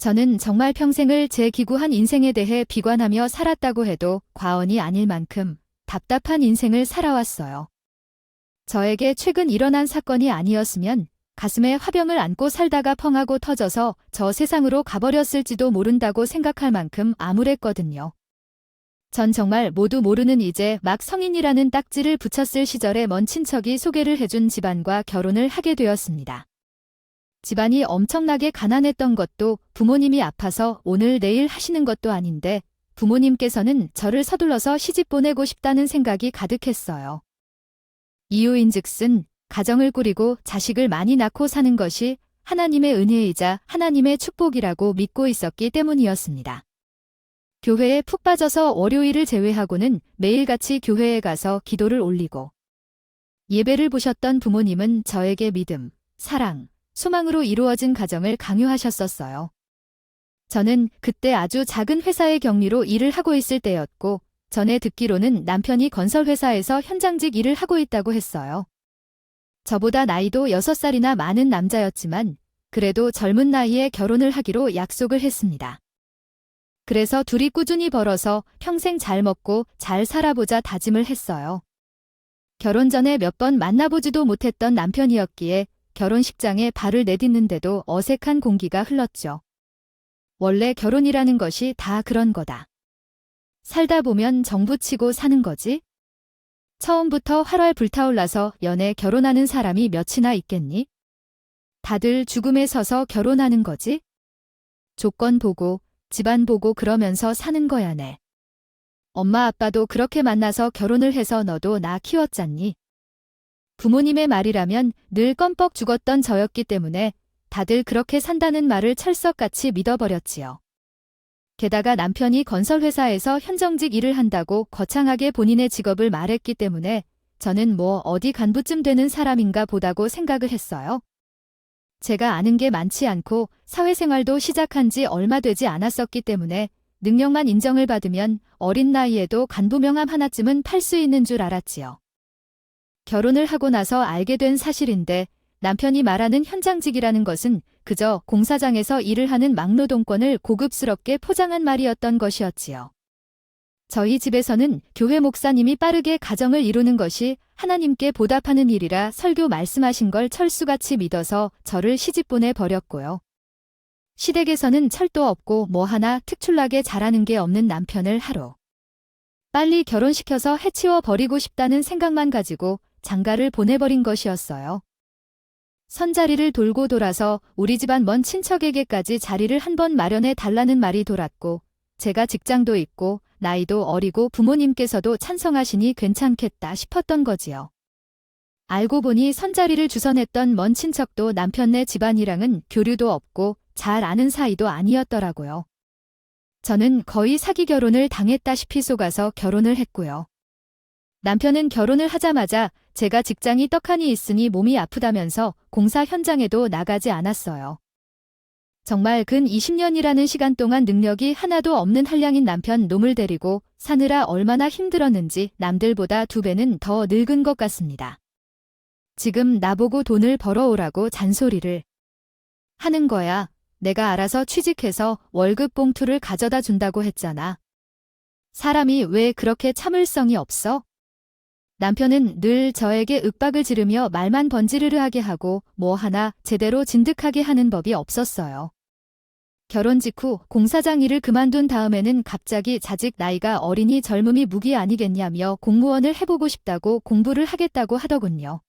저는 정말 평생을 제 기구한 인생에 대해 비관하며 살았다고 해도 과언이 아닐 만큼 답답한 인생을 살아왔어요. 저에게 최근 일어난 사건이 아니었으면 가슴에 화병을 안고 살다가 펑하고 터져서 저 세상으로 가버렸을지도 모른다고 생각할 만큼 암울했거든요. 전 정말 모두 모르는 이제 막 성인이라는 딱지를 붙였을 시절에 먼 친척이 소개를 해준 집안과 결혼을 하게 되었습니다. 집안이 엄청나게 가난했던 것도 부모님이 아파서 오늘 내일 하시는 것도 아닌데 부모님께서는 저를 서둘러서 시집 보내고 싶다는 생각이 가득했어요. 이유인즉슨 가정을 꾸리고 자식을 많이 낳고 사는 것이 하나님의 은혜이자 하나님의 축복이라고 믿고 있었기 때문이었습니다. 교회에 푹 빠져서 월요일을 제외하고는 매일같이 교회에 가서 기도를 올리고 예배를 보셨던 부모님은 저에게 믿음, 사랑, 소망으로 이루어진 가정을 강요하셨었어요. 저는 그때 아주 작은 회사의 격리로 일을 하고 있을 때였고 전에 듣기로는 남편이 건설회사에서 현장직 일을 하고 있다고 했어요. 저보다 나이도 6살이나 많은 남자였지만 그래도 젊은 나이에 결혼을 하기로 약속을 했습니다. 그래서 둘이 꾸준히 벌어서 평생 잘 먹고 잘 살아보자 다짐을 했어요. 결혼 전에 몇 번 만나보지도 못했던 남편이었기에 결혼식장에 발을 내딛는데도 어색한 공기가 흘렀죠. 원래 결혼이라는 것이 다 그런 거다. 살다 보면 정부치고 사는 거지? 처음부터 활활 불타올라서 연애 결혼하는 사람이 몇이나 있겠니? 다들 죽음에 서서 결혼하는 거지? 조건 보고, 집안 보고 그러면서 사는 거야네. 엄마 아빠도 그렇게 만나서 결혼을 해서 너도 나 키웠잖니? 부모님의 말이라면 늘 껌뻑 죽었던 저였기 때문에 다들 그렇게 산다는 말을 철석같이 믿어버렸지요. 게다가 남편이 건설회사에서 현정직 일을 한다고 거창하게 본인의 직업을 말했기 때문에 저는 뭐 어디 간부쯤 되는 사람인가 보다고 생각을 했어요. 제가 아는 게 많지 않고 사회생활도 시작한 지 얼마 되지 않았었기 때문에 능력만 인정을 받으면 어린 나이에도 간부 명함 하나쯤은 팔 수 있는 줄 알았지요. 결혼을 하고 나서 알게 된 사실인데 남편이 말하는 현장직이라는 것은 그저 공사장에서 일을 하는 막노동권을 고급스럽게 포장한 말이었던 것이었지요. 저희 집에서는 교회 목사님이 빠르게 가정을 이루는 것이 하나님께 보답하는 일이라 설교 말씀하신 걸 철수같이 믿어서 저를 시집 보내버렸고요. 시댁에서는 철도 없고 뭐 하나 특출나게 잘하는 게 없는 남편을 하루 빨리 결혼시켜서 해치워 버리고 싶다는 생각만 가지고 장가를 보내버린 것이었어요. 선자리를 돌고 돌아서 우리 집안 먼 친척에게까지 자리를 한번 마련해 달라는 말이 돌았고 제가 직장도 있고 나이도 어리고 부모님께서도 찬성하시니 괜찮겠다 싶었던 거지요. 알고 보니 선자리를 주선했던 먼 친척도 남편네 집안이랑은 교류도 없고 잘 아는 사이도 아니었더라고요. 저는 거의 사기 결혼을 당했다시피 속아서 결혼을 했고요. 남편은 결혼을 하자마자 제가 직장이 떡하니 있으니 몸이 아프다면서 공사 현장에도 나가지 않았어요. 정말 근 20년이라는 시간 동안 능력이 하나도 없는 한량인 남편 놈을 데리고 사느라 얼마나 힘들었는지 남들보다 2배는 더 늙은 것 같습니다. 지금 나보고 돈을 벌어오라고 잔소리를 하는 거야. 내가 알아서 취직해서 월급 봉투를 가져다 준다고 했잖아. 사람이 왜 그렇게 참을성이 없어? 남편은 늘 저에게 윽박을 지르며 말만 번지르르하게 하고 뭐 하나 제대로 진득하게 하는 법이 없었어요. 결혼 직후 공사장 일을 그만둔 다음에는 갑자기 자직 나이가 어리니 젊음이 무기 아니겠냐며 공무원을 해보고 싶다고 공부를 하겠다고 하더군요.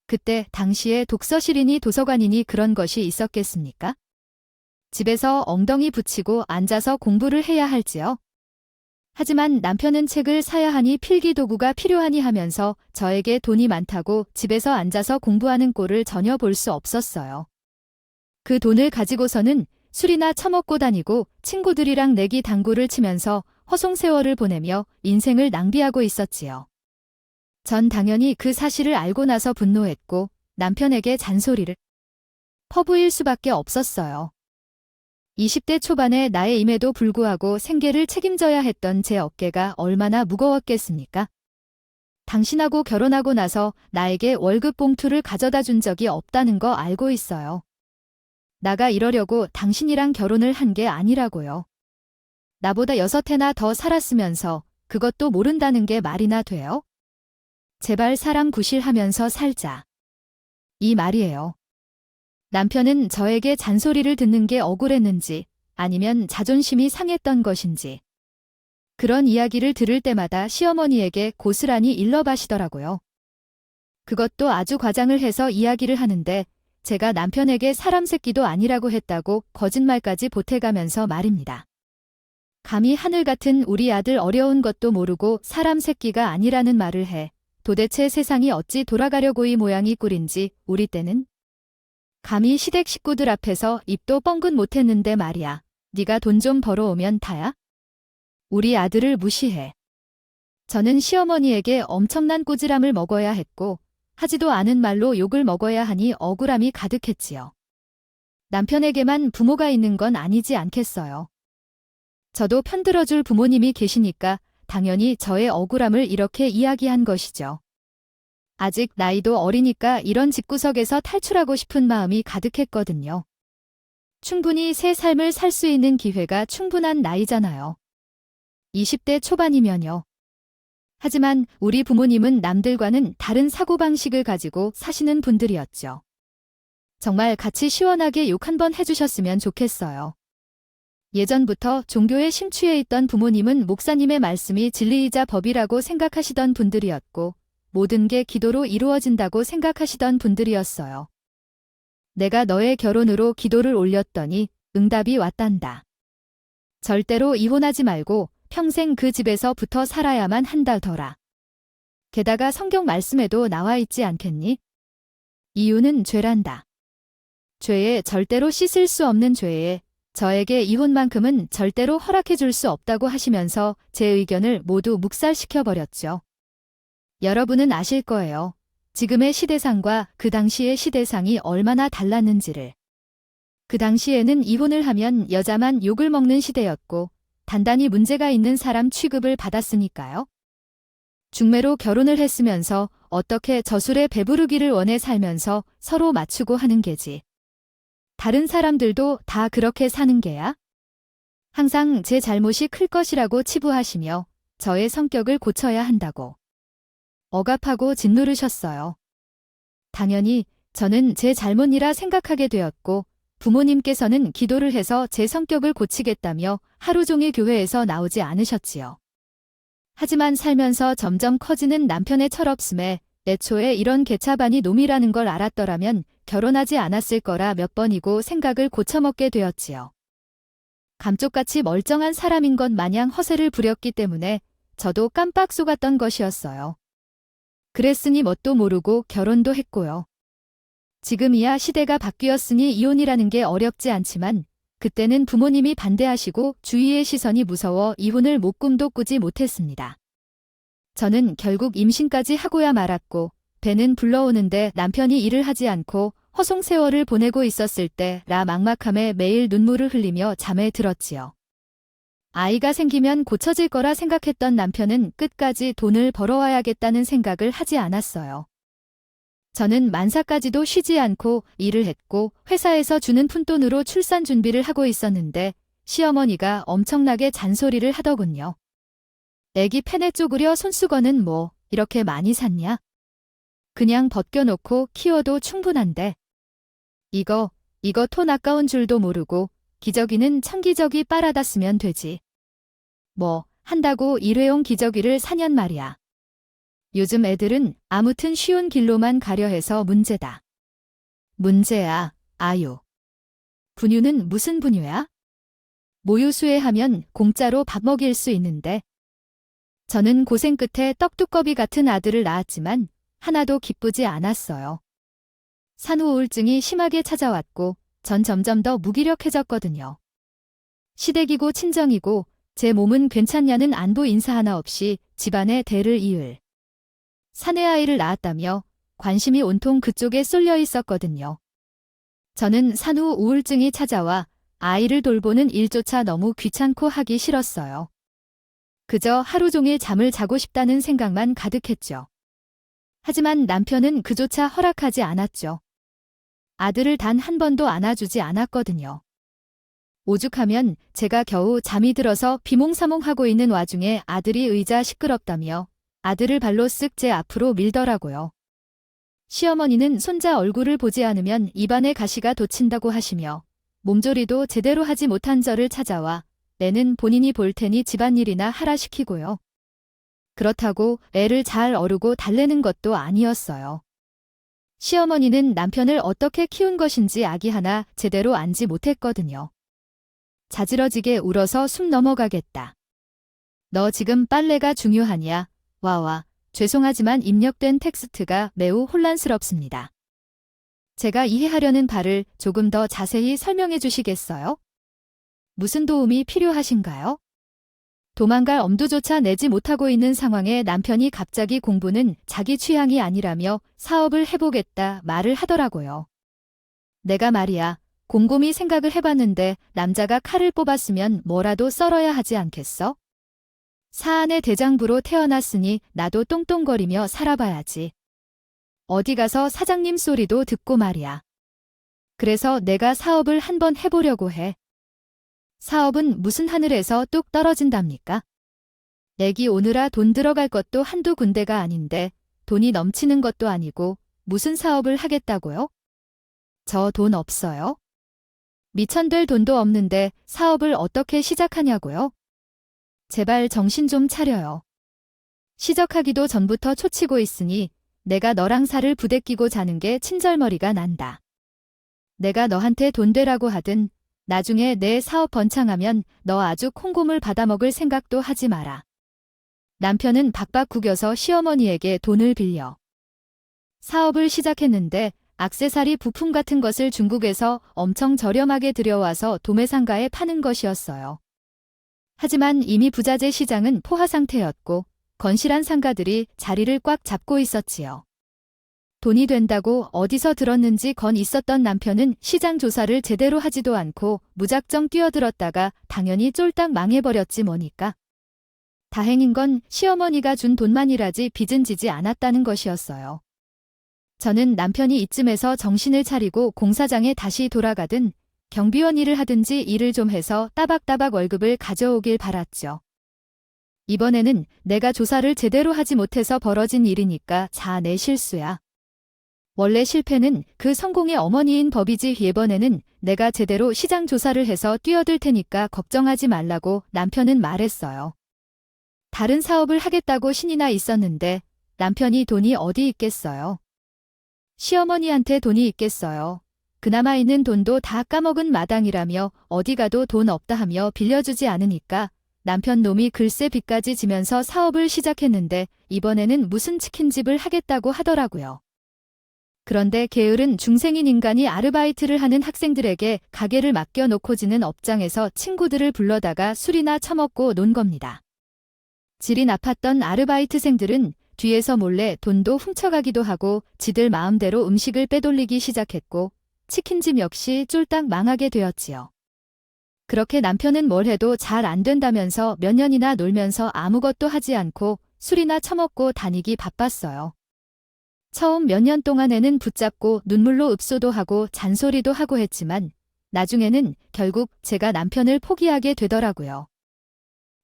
그때 당시에 독서실이니 도서관이니 그런 것이 있었겠습니까? 집에서 엉덩이 붙이고 앉아서 공부를 해야 할지요? 하지만 남편은 책을 사야 하니 필기도구가 필요하니 하면서 저에게 돈이 많다고 집에서 앉아서 공부하는 꼴을 전혀 볼 수 없었어요. 그 돈을 가지고서는 술이나 처먹고 다니고 친구들이랑 내기 당구를 치면서 허송세월을 보내며 인생을 낭비하고 있었지요. 전 당연히 그 사실을 알고 나서 분노했고 남편에게 잔소리를 퍼부일 수밖에 없었어요. 20대 초반의 나이임에도 불구하고 생계를 책임져야 했던 제 어깨가 얼마나 무거웠겠습니까? 당신하고 결혼하고 나서 나에게 월급 봉투를 가져다 준 적이 없다는 거 알고 있어요. 나가 이러려고 당신이랑 결혼을 한 게 아니라고요. 나보다 6해나 더 살았으면서 그것도 모른다는 게 말이나 돼요? 제발 사람 구실하면서 살자. 이 말이에요. 남편은 저에게 잔소리를 듣는 게 억울했는지 아니면 자존심이 상했던 것인지 그런 이야기를 들을 때마다 시어머니에게 고스란히 일러바시더라고요. 그것도 아주 과장을 해서 이야기를 하는데 제가 남편에게 사람 새끼도 아니라고 했다고 거짓말까지 보태가면서 말입니다. 감히 하늘 같은 우리 아들 어려운 것도 모르고 사람 새끼가 아니라는 말을 해. 도대체 세상이 어찌 돌아가려고 이 모양이 꿀인지 우리 때는? 감히 시댁 식구들 앞에서 입도 뻥긋 못했는데 말이야. 네가 돈 좀 벌어오면 다야? 우리 아들을 무시해. 저는 시어머니에게 엄청난 꾸지람을 먹어야 했고 하지도 않은 말로 욕을 먹어야 하니 억울함이 가득했지요. 남편에게만 부모가 있는 건 아니지 않겠어요. 저도 편들어줄 부모님이 계시니까 당연히 저의 억울함을 이렇게 이야기한 것이죠. 아직 나이도 어리니까 이런 집구석에서 탈출하고 싶은 마음이 가득했거든요. 충분히 새 삶을 살 수 있는 기회가 충분한 나이잖아요. 20대 초반이면요. 하지만 우리 부모님은 남들과는 다른 사고방식을 가지고 사시는 분들이었죠. 정말 같이 시원하게 욕 한번 해주셨으면 좋겠어요. 예전부터 종교에 심취해 있던 부모님은 목사님의 말씀이 진리이자 법이라고 생각하시던 분들이었고 모든 게 기도로 이루어진다고 생각하시던 분들이었어요. 내가 너의 결혼으로 기도를 올렸더니 응답이 왔단다. 절대로 이혼하지 말고 평생 그 집에서 붙어 살아야만 한다더라. 게다가 성경 말씀에도 나와 있지 않겠니? 이유는 죄란다. 죄에 절대로 씻을 수 없는 죄에 저에게 이혼만큼은 절대로 허락해 줄 수 없다고 하시면서 제 의견을 모두 묵살시켜버렸죠. 여러분은 아실 거예요. 지금의 시대상과 그 당시의 시대상이 얼마나 달랐는지를. 그 당시에는 이혼을 하면 여자만 욕을 먹는 시대였고 단단히 문제가 있는 사람 취급을 받았으니까요. 중매로 결혼을 했으면서 어떻게 저술에 배부르기를 원해 살면서 서로 맞추고 하는 게지. 다른 사람들도 다 그렇게 사는 게야? 항상 제 잘못이 클 것이라고 치부하시며 저의 성격을 고쳐야 한다고. 억압하고 짓누르셨어요. 당연히 저는 제 잘못이라 생각하게 되었고 부모님께서는 기도를 해서 제 성격을 고치겠다며 하루 종일 교회에서 나오지 않으셨지요. 하지만 살면서 점점 커지는 남편의 철없음에 애초에 이런 개차반이 놈이라는 걸 알았더라면 결혼하지 않았을 거라 몇 번이고 생각을 고쳐먹게 되었지요. 감쪽같이 멀쩡한 사람인 것 마냥 허세를 부렸기 때문에 저도 깜빡 속았던 것이었어요. 그랬으니 뭣도 모르고 결혼도 했고요. 지금이야 시대가 바뀌었으니 이혼이라는 게 어렵지 않지만 그때는 부모님이 반대하시고 주위의 시선이 무서워 이혼을 목꿈도 꾸지 못했습니다. 저는 결국 임신까지 하고야 말았고 배는 불러오는데 남편이 일을 하지 않고 허송세월을 보내고 있었을 때라 막막함에 매일 눈물을 흘리며 잠에 들었지요. 아이가 생기면 고쳐질 거라 생각했던 남편은 끝까지 돈을 벌어와야겠다는 생각을 하지 않았어요. 저는 만사까지도 쉬지 않고 일을 했고 회사에서 주는 푼돈으로 출산 준비를 하고 있었는데 시어머니가 엄청나게 잔소리를 하더군요. 애기 팬에 쪼그려 손수건은 뭐 이렇게 많이 샀냐? 그냥 벗겨놓고 키워도 충분한데. 이거 돈 아까운 줄도 모르고 기저귀는 천기저귀 빨아다 쓰면 되지. 뭐 한다고 일회용 기저귀를 사냔 말이야. 요즘 애들은 아무튼 쉬운 길로만 가려 해서 문제다. 문제야, 아유. 분유는 무슨 분유야? 모유 수혜하면 공짜로 밥 먹일 수 있는데. 저는 고생 끝에 떡두꺼비 같은 아들을 낳았지만 하나도 기쁘지 않았어요. 산후 우울증이 심하게 찾아왔고 전 점점 더 무기력해졌거든요. 시댁이고 친정이고 제 몸은 괜찮냐는 안부 인사 하나 없이 집안의 대를 이을. 사내 아이를 낳았다며 관심이 온통 그쪽에 쏠려 있었거든요. 저는 산후 우울증이 찾아와 아이를 돌보는 일조차 너무 귀찮고 하기 싫었어요. 그저 하루 종일 잠을 자고 싶다는 생각만 가득했죠. 하지만 남편은 그조차 허락하지 않았죠. 아들을 단 한 번도 안아주지 않았거든요. 오죽하면 제가 겨우 잠이 들어서 비몽사몽하고 있는 와중에 아들이 의자 시끄럽다며 아들을 발로 쓱 제 앞으로 밀더라고요. 시어머니는 손자 얼굴을 보지 않으면 입안에 가시가 돋친다고 하시며 몸조리도 제대로 하지 못한 저를 찾아와 내는 본인이 볼 테니 집안일이나 하라 시키고요. 그렇다고 애를 잘 어르고 달래는 것도 아니었어요. 시어머니는 남편을 어떻게 키운 것인지 아기 하나 제대로 안지 못했거든요. 자지러지게 울어서 숨 넘어가겠다. 너 지금 빨래가 중요하냐? 와와. 죄송하지만 입력된 텍스트가 매우 혼란스럽습니다. 제가 이해하려는 바를 조금 더 자세히 설명해 주시겠어요? 무슨 도움이 필요하신가요? 도망갈 엄두조차 내지 못하고 있는 상황에 남편이 갑자기 공부는 자기 취향이 아니라며 사업을 해보겠다 말을 하더라고요. 내가 말이야, 곰곰이 생각을 해봤는데 남자가 칼을 뽑았으면 뭐라도 썰어야 하지 않겠어? 사안의 대장부로 태어났으니 나도 똥똥거리며 살아봐야지. 어디 가서 사장님 소리도 듣고 말이야. 그래서 내가 사업을 한번 해보려고 해. 사업은 무슨 하늘에서 뚝 떨어진답니까? 애기 오느라 돈 들어갈 것도 한두 군데가 아닌데 돈이 넘치는 것도 아니고 무슨 사업을 하겠다고요? 저 돈 없어요? 미천될 돈도 없는데 사업을 어떻게 시작하냐고요? 제발 정신 좀 차려요. 시작하기도 전부터 초치고 있으니 내가 너랑 살을 부대끼고 자는 게 친절머리가 난다. 내가 너한테 돈 되라고 하든 나중에 내 사업 번창하면 너 아주 콩고물 받아먹을 생각도 하지 마라. 남편은 박박 구겨서 시어머니에게 돈을 빌려 사업을 시작했는데 액세서리 부품 같은 것을 중국에서 엄청 저렴하게 들여와서 도매상가에 파는 것이었어요. 하지만 이미 부자재 시장은 포화 상태였고 건실한 상가들이 자리를 꽉 잡고 있었지요. 돈이 된다고 어디서 들었는지 건 있었던 남편은 시장 조사를 제대로 하지도 않고 무작정 뛰어들었다가 당연히 쫄딱 망해버렸지 뭐니까. 다행인 건 시어머니가 준 돈만이라지 빚은 지지 않았다는 것이었어요. 저는 남편이 이쯤에서 정신을 차리고 공사장에 다시 돌아가든 경비원 일을 하든지 일을 좀 해서 따박따박 월급을 가져오길 바랐죠. 이번에는 내가 조사를 제대로 하지 못해서 벌어진 일이니까 자, 내 실수야. 원래 실패는 그 성공의 어머니인 법이지. 이번에는 내가 제대로 시장 조사를 해서 뛰어들 테니까 걱정하지 말라고 남편은 말했어요. 다른 사업을 하겠다고 신이 나 있었는데 남편이 돈이 어디 있겠어요. 시어머니한테 돈이 있겠어요. 그나마 있는 돈도 다 까먹은 마당이라며 어디 가도 돈 없다 하며 빌려주지 않으니까 남편 놈이 글쎄 빚까지 지면서 사업을 시작했는데 이번에는 무슨 치킨집을 하겠다고 하더라고요. 그런데 게으른 중생인 인간이 아르바이트를 하는 학생들에게 가게를 맡겨놓고 지는 업장에서 친구들을 불러다가 술이나 처먹고 논 겁니다. 질이 나빴던 아르바이트생들은 뒤에서 몰래 돈도 훔쳐가기도 하고 지들 마음대로 음식을 빼돌리기 시작했고 치킨집 역시 쫄딱 망하게 되었지요. 그렇게 남편은 뭘 해도 잘 안 된다면서 몇 년이나 놀면서 아무것도 하지 않고 술이나 처먹고 다니기 바빴어요. 처음 몇 년 동안에는 붙잡고 눈물로 읍소도 하고 잔소리도 하고 했지만 나중에는 결국 제가 남편을 포기하게 되더라고요.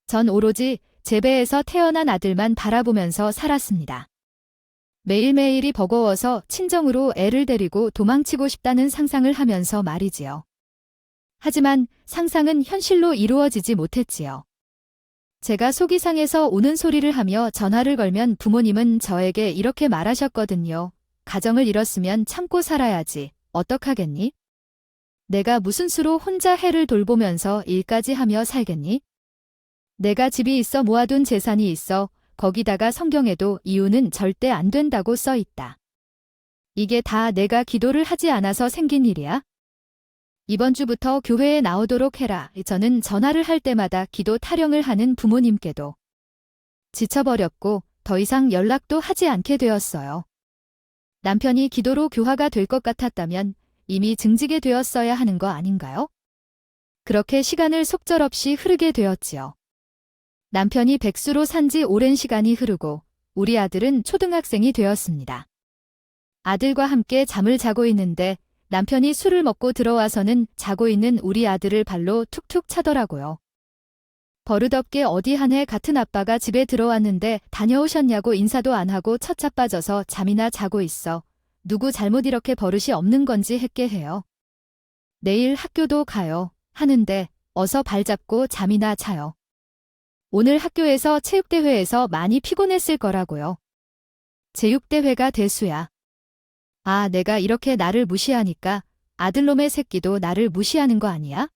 전 오로지 제 배에서 태어난 아들만 바라보면서 살았습니다. 매일매일이 버거워서 친정으로 애를 데리고 도망치고 싶다는 상상을 하면서 말이지요. 하지만 상상은 현실로 이루어지지 못했지요. 제가 속이 상해서 우는 소리를 하며 전화를 걸면 부모님은 저에게 이렇게 말하셨거든요. 가정을 잃었으면 참고 살아야지. 어떡하겠니? 내가 무슨 수로 혼자 해를 돌보면서 일까지 하며 살겠니? 내가 집이 있어 모아둔 재산이 있어 거기다가 성경에도 이유는 절대 안 된다고 써 있다. 이게 다 내가 기도를 하지 않아서 생긴 일이야? 이번 주부터 교회에 나오도록 해라. 저는 전화를 할 때마다 기도 타령을 하는 부모님께도 지쳐버렸고 더 이상 연락도 하지 않게 되었어요. 남편이 기도로 교화가 될 것 같았다면 이미 증직이 되었어야 하는 거 아닌가요? 그렇게 시간을 속절없이 흐르게 되었지요. 남편이 백수로 산 지 오랜 시간이 흐르고 우리 아들은 초등학생이 되었습니다. 아들과 함께 잠을 자고 있는데 남편이 술을 먹고 들어와서는 자고 있는 우리 아들을 발로 툭툭 차더라고요. 버릇없게 어디 한 해 같은 아빠가 집에 들어왔는데 다녀오셨냐고 인사도 안 하고 첫차 빠져서 잠이나 자고 있어. 누구 잘못 이렇게 버릇이 없는 건지 했게 해요. 내일 학교도 가요. 하는데 어서 발 잡고 잠이나 자요. 오늘 학교에서 체육대회에서 많이 피곤했을 거라고요. 체육대회가 대수야. 아, 내가 이렇게 나를 무시하니까 아들놈의 새끼도 나를 무시하는 거 아니야?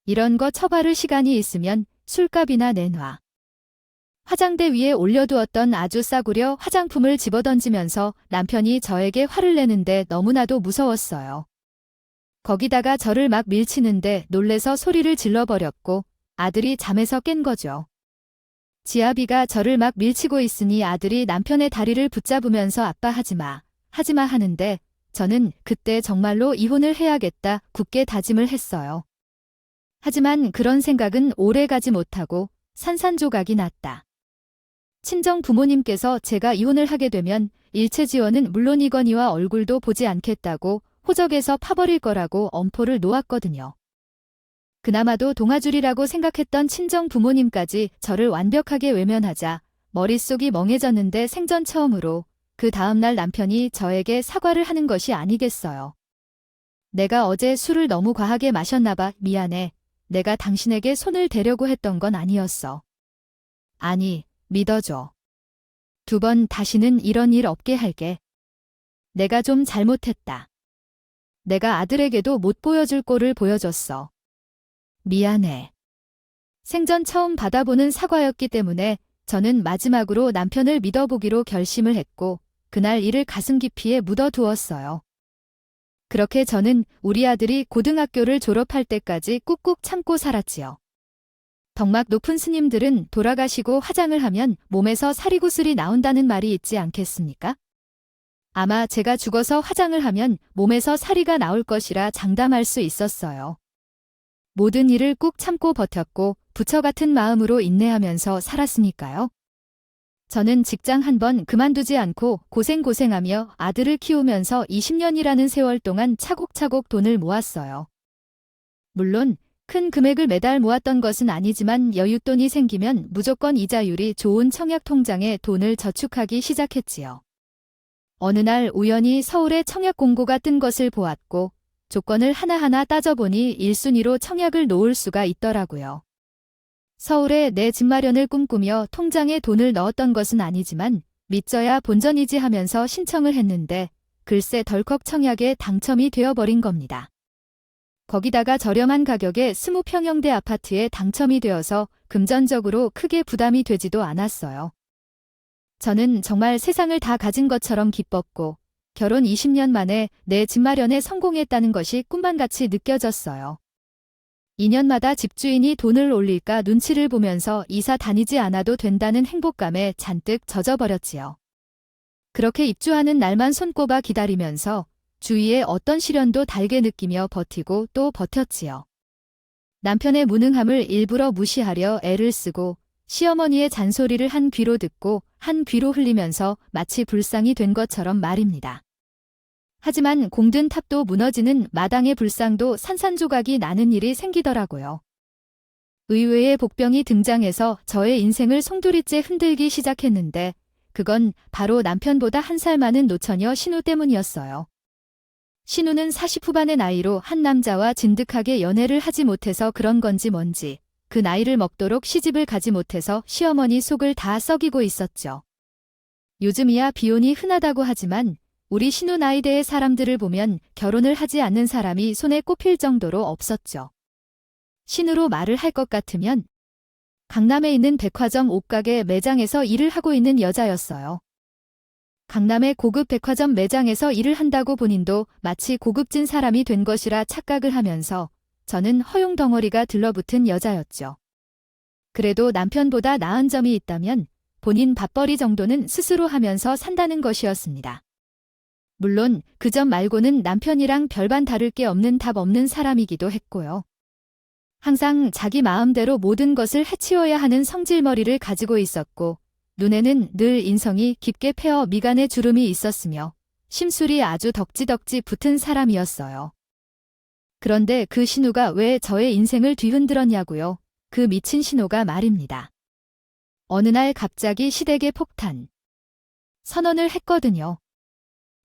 이런 거 처바를 시간이 있으면 술값이나 내놔. 화장대 위에 올려두었던 아주 싸구려 화장품을 집어던지면서 남편이 저에게 화를 내는데 너무나도 무서웠어요. 거기다가 저를 막 밀치는데 놀래서 소리를 질러버렸고 아들이 잠에서 깬 거죠. 지아비가 저를 막 밀치고 있으니 아들이 남편의 다리를 붙잡으면서 아빠 하지마, 하지마 하는데 저는 그때 정말로 이혼을 해야겠다 굳게 다짐을 했어요. 하지만 그런 생각은 오래 가지 못하고 산산조각이 났다. 친정 부모님께서 제가 이혼을 하게 되면 일체 지원은 물론이거니와 얼굴도 보지 않겠다고 호적에서 파버릴 거라고 엄포를 놓았거든요. 그나마도 동아줄이라고 생각했던 친정 부모님까지 저를 완벽하게 외면하자 머릿속이 멍해졌는데 생전 처음으로 그 다음날 남편이 저에게 사과를 하는 것이 아니겠어요. 내가 어제 술을 너무 과하게 마셨나 봐. 미안해. 내가 당신에게 손을 대려고 했던 건 아니었어. 아니, 믿어줘. 2번 다시는 이런 일 없게 할게. 내가 좀 잘못했다. 내가 아들에게도 못 보여줄 꼴을 보여줬어. 미안해. 생전 처음 받아보는 사과였기 때문에 저는 마지막으로 남편을 믿어보기로 결심을 했고 그날 이를 가슴 깊이에 묻어두었어요. 그렇게 저는 우리 아들이 고등학교를 졸업할 때까지 꾹꾹 참고 살았지요. 덕막 높은 스님들은 돌아가시고 화장을 하면 몸에서 사리구슬이 나온다는 말이 있지 않겠습니까? 아마 제가 죽어서 화장을 하면 몸에서 사리가 나올 것이라 장담할 수 있었어요. 모든 일을 꾹 참고 버텼고 부처 같은 마음으로 인내하면서 살았으니까요. 저는 직장 한 번 그만두지 않고 고생하며 아들을 키우면서 20년이라는 세월 동안 차곡차곡 돈을 모았어요. 물론 큰 금액을 매달 모았던 것은 아니지만 여윳돈이 생기면 무조건 이자율이 좋은 청약 통장에 돈을 저축하기 시작했지요. 어느 날 우연히 서울에 청약 공고가 뜬 것을 보았고 조건을 하나하나 따져보니 1순위로 청약을 놓을 수가 있더라고요. 서울에 내 집 마련을 꿈꾸며 통장에 돈을 넣었던 것은 아니지만 믿져야 본전이지 하면서 신청을 했는데 글쎄 덜컥 청약에 당첨이 되어버린 겁니다. 거기다가 저렴한 가격에 20평형대 아파트에 당첨이 되어서 금전적으로 크게 부담이 되지도 않았어요. 저는 정말 세상을 다 가진 것처럼 기뻤고 결혼 20년 만에 내 집 마련에 성공했다는 것이 꿈만같이 느껴졌어요. 2년마다 집주인이 돈을 올릴까 눈치를 보면서 이사 다니지 않아도 된다는 행복감에 잔뜩 젖어버렸지요. 그렇게 입주하는 날만 손꼽아 기다리면서 주위에 어떤 시련도 달게 느끼며 버티고 또 버텼지요. 남편의 무능함을 일부러 무시하려 애를 쓰고 시어머니의 잔소리를 한 귀로 듣고 한 귀로 흘리면서 마치 불상이 된 것처럼 말입니다. 하지만 공든 탑도 무너지는 마당의 불상도 산산조각이 나는 일이 생기더라고요. 의외의 복병이 등장해서 저의 인생을 송두리째 흔들기 시작했는데 그건 바로 남편보다 1살 많은 노처녀 신우 때문이었어요. 신우는 40 후반의 나이로 한 남자와 진득하게 연애를 하지 못해서 그런 건지 뭔지 그 나이를 먹도록 시집을 가지 못해서 시어머니 속을 다 썩이고 있었죠. 요즘이야 비혼이 흔하다고 하지만 우리 신우 나이대의 사람들을 보면 결혼을 하지 않는 사람이 손에 꼽힐 정도로 없었죠. 신우로 말을 할 것 같으면 강남에 있는 백화점 옷가게 매장에서 일을 하고 있는 여자였어요. 강남의 고급 백화점 매장에서 일을 한다고 본인도 마치 고급진 사람이 된 것이라 착각을 하면서 저는 허용덩어리가 들러붙은 여자였죠. 그래도 남편보다 나은 점이 있다면 본인 밥벌이 정도는 스스로 하면서 산다는 것이었습니다. 물론 그 점 말고는 남편이랑 별반 다를 게 없는 답 없는 사람이기도 했고요. 항상 자기 마음대로 모든 것을 해치워야 하는 성질머리를 가지고 있었고 눈에는 늘 인성이 깊게 패어 미간에 주름이 있었으며 심술이 아주 덕지덕지 붙은 사람이었어요. 그런데 그 신우가 왜 저의 인생을 뒤흔들었냐고요. 그 미친 신우가 말입니다. 어느 날 갑자기 시댁에 폭탄 선언을 했거든요.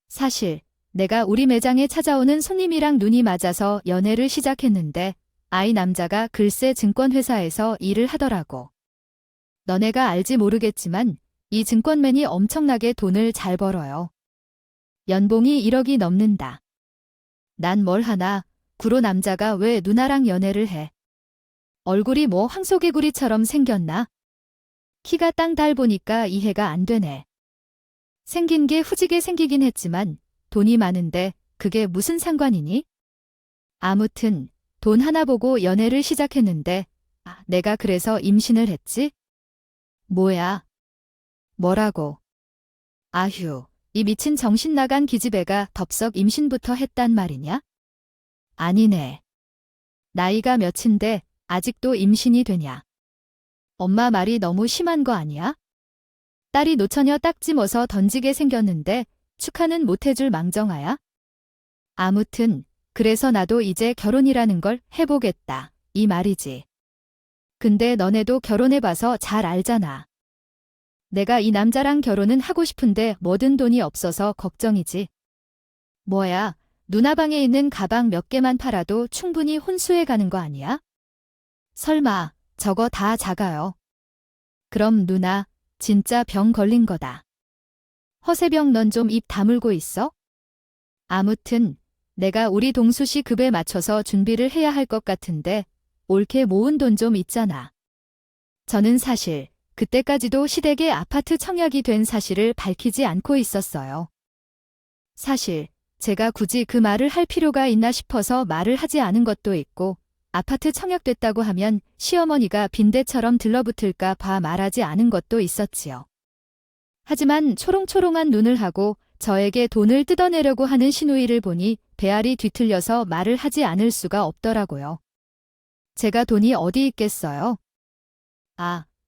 사실 내가 우리 매장에 찾아오는 손님이랑 눈이 맞아서 연애를 시작했는데 아이 남자가 글쎄 증권회사에서 일을 하더라고. 너네가 알지 모르겠지만 이 증권맨이 엄청나게 돈을 잘 벌어요. 연봉이 1억이 넘는다. 난 뭘 하나, 구로 남자가 왜 누나랑 연애를 해? 얼굴이 뭐 황소개구리처럼 생겼나? 키가 땅달 보니까 이해가 안 되네. 생긴 게 후지게 생기긴 했지만 돈이 많은데 그게 무슨 상관이니? 아무튼 돈 하나 보고 연애를 시작했는데 내가 그래서 임신을 했지? 뭐야? 뭐라고? 아휴, 이 미친 정신 나간 기집애가 덥석 임신부터 했단 말이냐? 아니네. 나이가 몇인데 아직도 임신이 되냐? 엄마 말이 너무 심한 거 아니야? 딸이 노처녀 딱 집어서 던지게 생겼는데 축하는 못해줄 망정아야? 아무튼 그래서 나도 이제 결혼이라는 걸 해보겠다. 이 말이지. 근데 너네도 결혼해봐서 잘 알잖아. 내가 이 남자랑 결혼은 하고 싶은데 뭐든 돈이 없어서 걱정이지. 뭐야, 누나 방에 있는 가방 몇 개만 팔아도 충분히 혼수해 가는 거 아니야? 설마 저거 다 작아요. 그럼 누나 진짜 병 걸린 거다. 허세병 넌 좀 입 다물고 있어? 아무튼 내가 우리 동수 씨 급에 맞춰서 준비를 해야 할 것 같은데 옳게 모은 돈 좀 있잖아. 저는 사실 그때까지도 시댁의 아파트 청약이 된 사실을 밝히지 않고 있었어요. 사실 제가 굳이 그 말을 할 필요가 있나 싶어서 말을 하지 않은 것도 있고 아파트 청약됐다고 하면 시어머니가 빈대처럼 들러붙을까 봐 말하지 않은 것도 있었지요. 하지만 초롱초롱한 눈을 하고 저에게 돈을 뜯어내려고 하는 시누이를 보니 배알이 뒤틀려서 말을 하지 않을 수가 없더라고요. 제가 돈이 어디 있겠어요?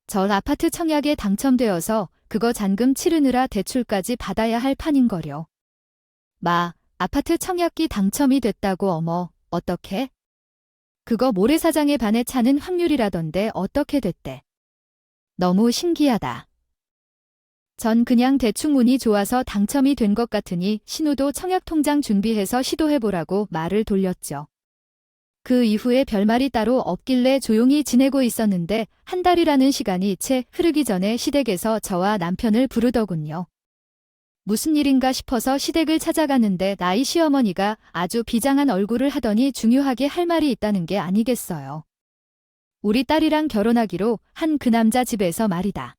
저 아파트 청약에 당첨되어서 그거 잔금 치르느라 대출까지 받아야 할 판인거려. 아파트 청약기 당첨이 됐다고 어머, 어떻게? 그거 모래사장에 반에 차는 확률이라던데 어떻게 됐대? 너무 신기하다. 전 그냥 대충 운이 좋아서 당첨이 된 것 같으니 신우도 청약통장 준비해서 시도해보라고 말을 돌렸죠. 그 이후에 별말이 따로 없길래 조용히 지내고 있었는데 한 달이라는 시간이 채 흐르기 전에 시댁에서 저와 남편을 부르더군요. 무슨 일인가 싶어서 시댁을 찾아갔는데 나이 시어머니가 아주 비장한 얼굴을 하더니 중요하게 할 말이 있다는 게 아니겠어요. 우리 딸이랑 결혼하기로 한 그 남자 집에서 말이다.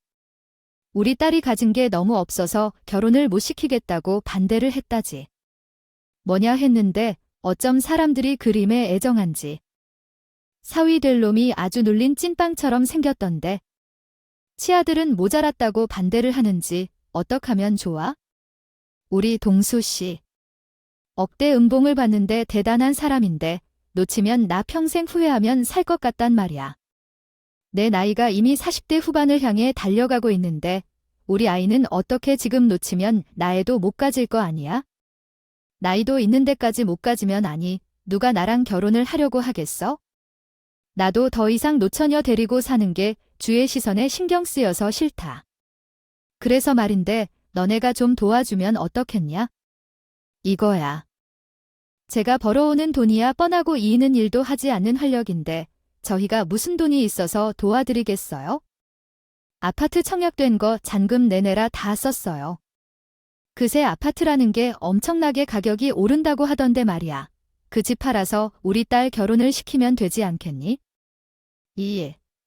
우리 딸이 가진 게 너무 없어서 결혼을 못 시키겠다고 반대를 했다지. 뭐냐 했는데 어쩜 사람들이 그림에 애정한지. 사위 될 놈이 아주 눌린 찐빵처럼 생겼던데. 치아들은 모자랐다고 반대를 하는지 어떡하면 좋아? 우리 동수 씨. 억대 음봉을 받는데 대단한 사람인데 놓치면 나 평생 후회하면 살 것 같단 말이야. 내 나이가 이미 40대 후반을 향해 달려가고 있는데 우리 아이는 어떻게 지금 놓치면 나애도 못 가질 거 아니야? 나이도 있는 데까지 못 가지면 아니 누가 나랑 결혼을 하려고 하겠어? 나도 더 이상 노처녀 데리고 사는 게 주의 시선에 신경 쓰여서 싫다. 그래서 말인데 너네가 좀 도와주면 어떻겠냐? 이거야. 제가 벌어오는 돈이야 뻔하고 이이는 일도 하지 않는 활력인데 저희가 무슨 돈이 있어서 도와드리겠어요? 아파트 청약된 거 잔금 내내라 다 썼어요. 그새 아파트라는 게 엄청나게 가격이 오른다고 하던데 말이야. 그 집 팔아서 우리 딸 결혼을 시키면 되지 않겠니?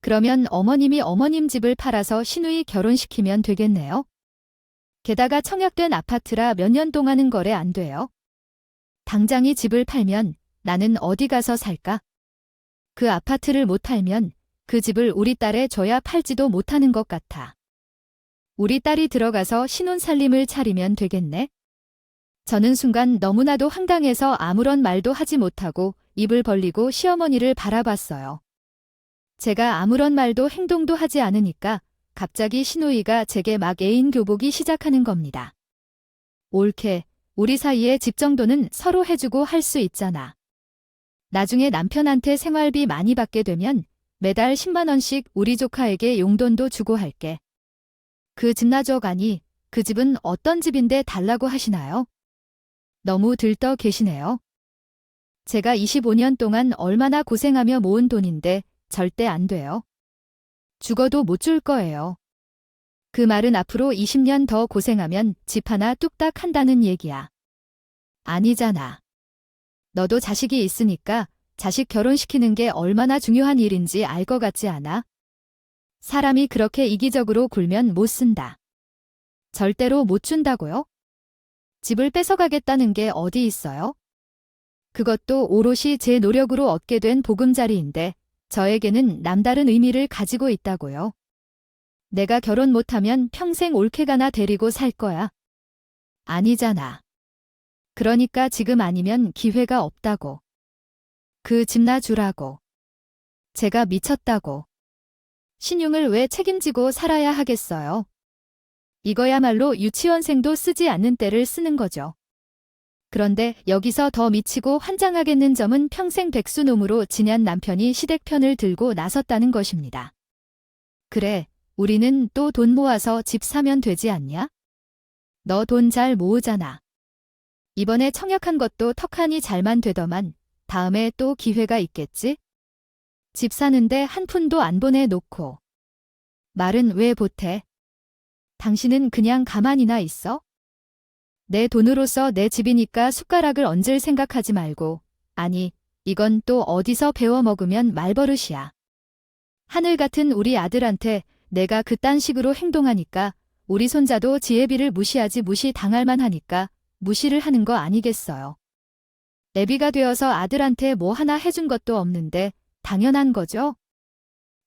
그러면 어머님이 어머님 집을 팔아서 시누이 결혼시키면 되겠네요. 게다가 청약된 아파트라 몇 년 동안은 거래 안 돼요. 당장 이 집을 팔면 나는 어디 가서 살까? 그 아파트를 못 팔면 그 집을 우리 딸에 줘야 팔지도 못하는 것 같아. 우리 딸이 들어가서 신혼살림을 차리면 되겠네. 저는 순간 너무나도 황당해서 아무런 말도 하지 못하고 입을 벌리고 시어머니를 바라봤어요. 제가 아무런 말도 행동도 하지 않으니까 갑자기 시누이가 제게 막 애인 교복이 시작하는 겁니다. 옳게 우리 사이에 집 정도는 서로 해주고 할 수 있잖아. 나중에 남편한테 생활비 많이 받게 되면 매달 10만 원씩 우리 조카에게 용돈도 주고 할게. 그 집 놔줘 가니 그 집은 어떤 집인데 달라고 하시나요? 너무 들떠 계시네요. 제가 25년 동안 얼마나 고생하며 모은 돈인데 절대 안 돼요. 죽어도 못 줄 거예요. 그 말은 앞으로 20년 더 고생하면 집 하나 뚝딱 한다는 얘기야. 아니잖아. 너도 자식이 있으니까 자식 결혼시키는 게 얼마나 중요한 일인지 알 것 같지 않아? 사람이 그렇게 이기적으로 굴면 못 쓴다. 절대로 못 준다고요? 집을 뺏어가겠다는 게 어디 있어요? 그것도 오롯이 제 노력으로 얻게 된 보금자리인데 저에게는 남다른 의미를 가지고 있다고요. 내가 결혼 못하면 평생 올케가나 데리고 살 거야. 아니잖아. 그러니까 지금 아니면 기회가 없다고. 그 집 놔주라고. 제가 미쳤다고. 신용을 왜 책임지고 살아야 하겠어요? 이거야말로 유치원생도 쓰지 않는 때를 쓰는 거죠. 그런데 여기서 더 미치고 환장하겠는 점은 평생 백수놈으로 지낸 남편이 시댁편을 들고 나섰다는 것입니다. 그래, 우리는 또 돈 모아서 집 사면 되지 않냐? 너 돈 잘 모으잖아. 이번에 청약한 것도 턱하니 잘만 되더만 다음에 또 기회가 있겠지? 집 사는데 한 푼도 안 보내놓고. 말은 왜 보태? 당신은 그냥 가만히나 있어? 내 돈으로서 내 집이니까 숟가락을 얹을 생각하지 말고, 아니, 이건 또 어디서 배워먹으면 말버릇이야. 하늘 같은 우리 아들한테 내가 그딴 식으로 행동하니까 우리 손자도 지혜비를 무시하지 무시당할만 하니까 무시를 하는 거 아니겠어요. 내비가 되어서 아들한테 뭐 하나 해준 것도 없는데 당연한 거죠?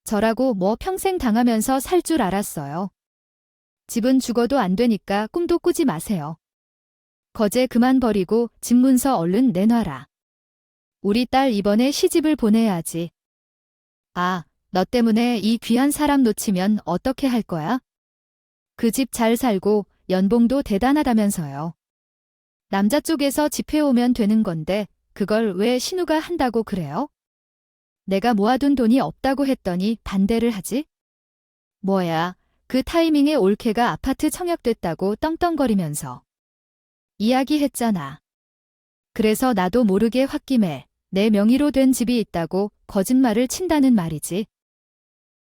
저라고 뭐 평생 당하면서 살 줄 알았어요. 집은 죽어도 안 되니까 꿈도 꾸지 마세요. 거제 그만 버리고 집 문서 얼른 내놔라. 우리 딸 이번에 시집을 보내야지. 아, 너 때문에 이 귀한 사람 놓치면 어떻게 할 거야? 그 집 잘 살고 연봉도 대단하다면서요. 남자 쪽에서 집해오면 되는 건데 그걸 왜 신우가 한다고 그래요? 내가 모아둔 돈이 없다고 했더니 반대를 하지? 뭐야, 그 타이밍에 올케가 아파트 청약됐다고 떵떵거리면서. 이야기했잖아. 그래서 나도 모르게 홧김에 내 명의로 된 집이 있다고 거짓말을 친다는 말이지.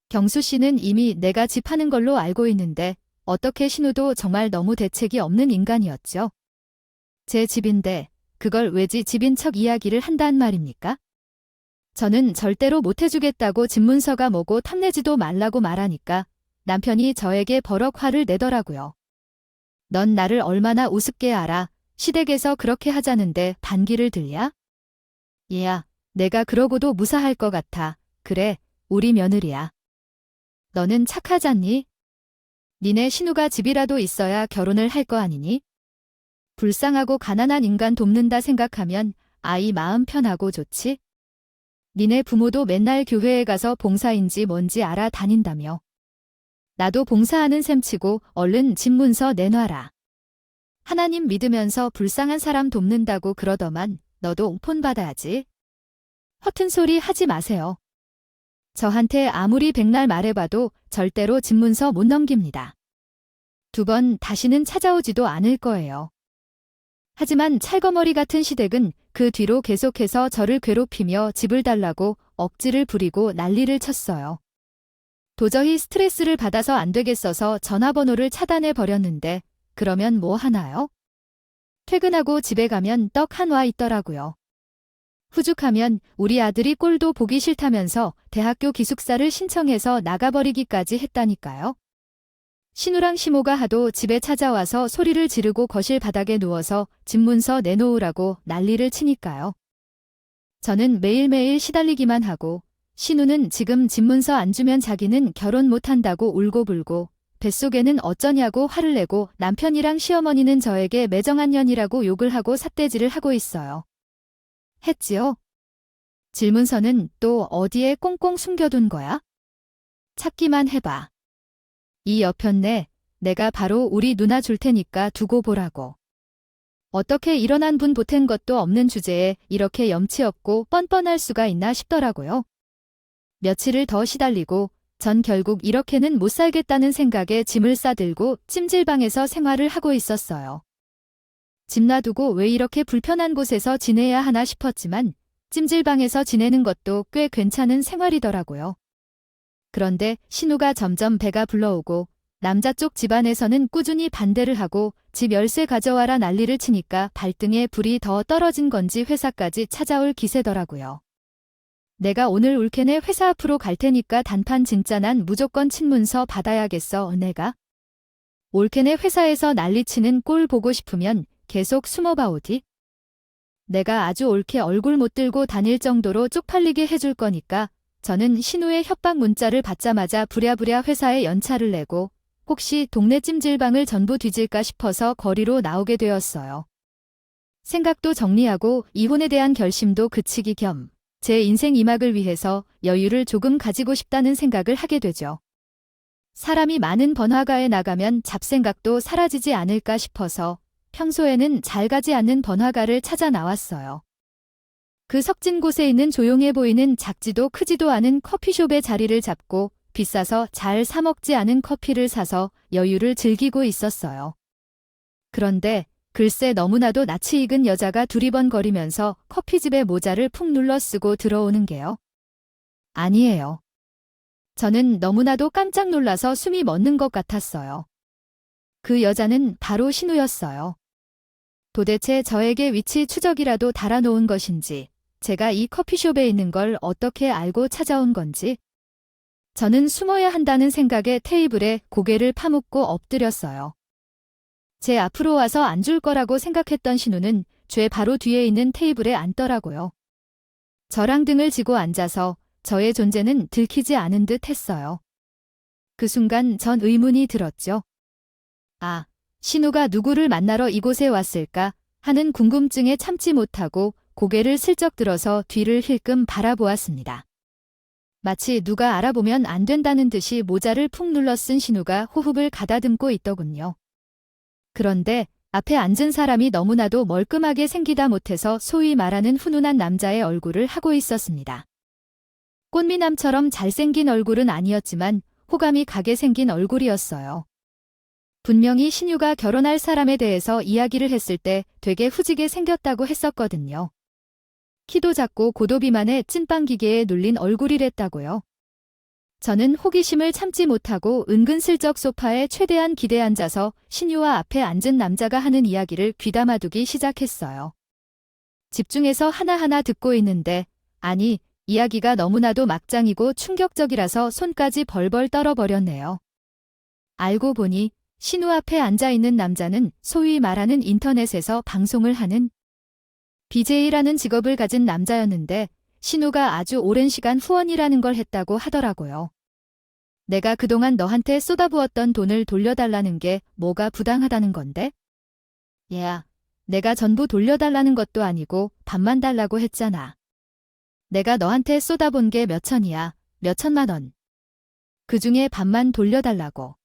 경수 씨는 이미 내가 집 하는 걸로 알고 있는데 어떻게 신우도 정말 너무 대책이 없는 인간이었죠. 제 집인데 그걸 왜지 집인 척 이야기를 한단 말입니까? 저는 절대로 못해주겠다고 집문서가 뭐고 탐내지도 말라고 말하니까 남편이 저에게 버럭 화를 내더라고요. 넌 나를 얼마나 우습게 알아. 시댁에서 그렇게 하자는데 반기를 들냐? 얘야, 내가 그러고도 무사할 것 같아. 그래, 우리 며느리야. 너는 착하잖니? 니네 신우가 집이라도 있어야 결혼을 할 거 아니니? 불쌍하고 가난한 인간 돕는다 생각하면 아이 마음 편하고 좋지? 니네 부모도 맨날 교회에 가서 봉사인지 뭔지 알아 다닌다며. 나도 봉사하는 셈치고 얼른 집 문서 내놔라. 하나님 믿으면서 불쌍한 사람 돕는다고 그러더만 너도 폰 받아야지. 허튼 소리 하지 마세요. 저한테 아무리 백날 말해봐도 절대로 집 문서 못 넘깁니다. 2번 다시는 찾아오지도 않을 거예요. 하지만 찰거머리 같은 시댁은 그 뒤로 계속해서 저를 괴롭히며 집을 달라고 억지를 부리고 난리를 쳤어요. 도저히 스트레스를 받아서 안 되겠어서 전화번호를 차단해 버렸는데 그러면 뭐 하나요? 퇴근하고 집에 가면 떡 한 와 있더라고요. 후죽하면 우리 아들이 꼴도 보기 싫다면서 대학교 기숙사를 신청해서 나가버리기까지 했다니까요. 신우랑 시모가 하도 집에 찾아와서 소리를 지르고 거실 바닥에 누워서 집 문서 내놓으라고 난리를 치니까요. 저는 매일매일 시달리기만 하고 신우는 지금 집 문서 안 주면 자기는 결혼 못한다고 울고불고 뱃속에는 어쩌냐고 화를 내고 남편이랑 시어머니는 저에게 매정한 년이라고 욕을 하고 삿대질을 하고 있어요. 했지요? 질문서는 또 어디에 꽁꽁 숨겨둔 거야? 찾기만 해봐. 이 여편네 내가 바로 우리 누나 줄 테니까 두고 보라고. 어떻게 일어난 분 보탠 것도 없는 주제에 이렇게 염치 없고 뻔뻔할 수가 있나 싶더라고요. 며칠을 더 시달리고 전 결국 이렇게는 못 살겠다는 생각에 짐을 싸들고 찜질방에서 생활을 하고 있었어요. 집 놔두고 왜 이렇게 불편한 곳에서 지내야 하나 싶었지만 찜질방에서 지내는 것도 꽤 괜찮은 생활이더라고요. 그런데 신우가 점점 배가 불러오고 남자 쪽 집안에서는 꾸준히 반대를 하고 집 열쇠 가져와라 난리를 치니까 발등에 불이 더 떨어진 건지 회사까지 찾아올 기세더라고요. 내가 오늘 울케네 회사 앞으로 갈 테니까 단판 진짜 난 무조건 친문서 받아야겠어 은혜가. 올케네 회사에서 난리치는 꼴 보고 싶으면 계속 숨어봐 오디. 내가 아주 옳게 얼굴 못 들고 다닐 정도로 쪽팔리게 해줄 거니까 저는 신우의 협박 문자를 받자마자 부랴부랴 회사에 연차를 내고 혹시 동네 찜질방을 전부 뒤질까 싶어서 거리로 나오게 되었어요. 생각도 정리하고 이혼에 대한 결심도 그치기 겸 제 인생 이막을 위해서 여유를 조금 가지고 싶다는 생각을 하게 되죠. 사람이 많은 번화가에 나가면 잡생각도 사라지지 않을까 싶어서 평소에는 잘 가지 않는 번화가를 찾아 나왔어요. 그 석진 곳에 있는 조용해 보이는 작지도 크지도 않은 커피숍에 자리를 잡고 비싸서 잘 사 먹지 않은 커피를 사서 여유를 즐기고 있었어요. 그런데 글쎄 너무나도 낯이 익은 여자가 두리번거리면서 커피집에 모자를 푹 눌러 쓰고 들어오는 게요. 아니에요. 저는 너무나도 깜짝 놀라서 숨이 멎는 것 같았어요. 그 여자는 바로 신우였어요. 도대체 저에게 위치 추적이라도 달아놓은 것인지 제가 이 커피숍에 있는 걸 어떻게 알고 찾아온 건지 저는 숨어야 한다는 생각에 테이블에 고개를 파묻고 엎드렸어요. 제 앞으로 와서 앉을 거라고 생각했던 신우는 제 바로 뒤에 있는 테이블에 앉더라고요. 저랑 등을 지고 앉아서 저의 존재는 들키지 않은 듯 했어요. 그 순간 전 의문이 들었죠. 아, 신우가 누구를 만나러 이곳에 왔을까 하는 궁금증에 참지 못하고 고개를 슬쩍 들어서 뒤를 힐끔 바라보았습니다. 마치 누가 알아보면 안 된다는 듯이 모자를 푹 눌러 쓴 신우가 호흡을 가다듬고 있더군요. 그런데 앞에 앉은 사람이 너무나도 멀끔하게 생기다 못해서 소위 말하는 훈훈한 남자의 얼굴을 하고 있었습니다. 꽃미남처럼 잘생긴 얼굴은 아니었지만 호감이 가게 생긴 얼굴이었어요. 분명히 신우가 결혼할 사람에 대해서 이야기를 했을 때 되게 후지게 생겼다고 했었거든요. 키도 작고 고도 비만에 찐빵기계에 눌린 얼굴이랬다고요. 저는 호기심을 참지 못하고 은근슬쩍 소파에 최대한 기대 앉아서 신우와 앞에 앉은 남자가 하는 이야기를 귀담아두기 시작했어요. 집중해서 하나하나 듣고 있는데 아니 이야기가 너무나도 막장이고 충격적이라서 손까지 벌벌 떨어버렸네요. 알고 보니 신우 앞에 앉아있는 남자는 소위 말하는 인터넷에서 방송을 하는 BJ라는 직업을 가진 남자였는데 신우가 아주 오랜 시간 후원이라는 걸 했다고 하더라고요. 내가 그동안 너한테 쏟아부었던 돈을 돌려달라는 게 뭐가 부당하다는 건데? 얘야, 내가 전부 돌려달라는 것도 아니고 반만 달라고 했잖아. 내가 너한테 쏟아본 게 몇 천이야, 몇 천만 원. 그중에 반만 돌려달라고.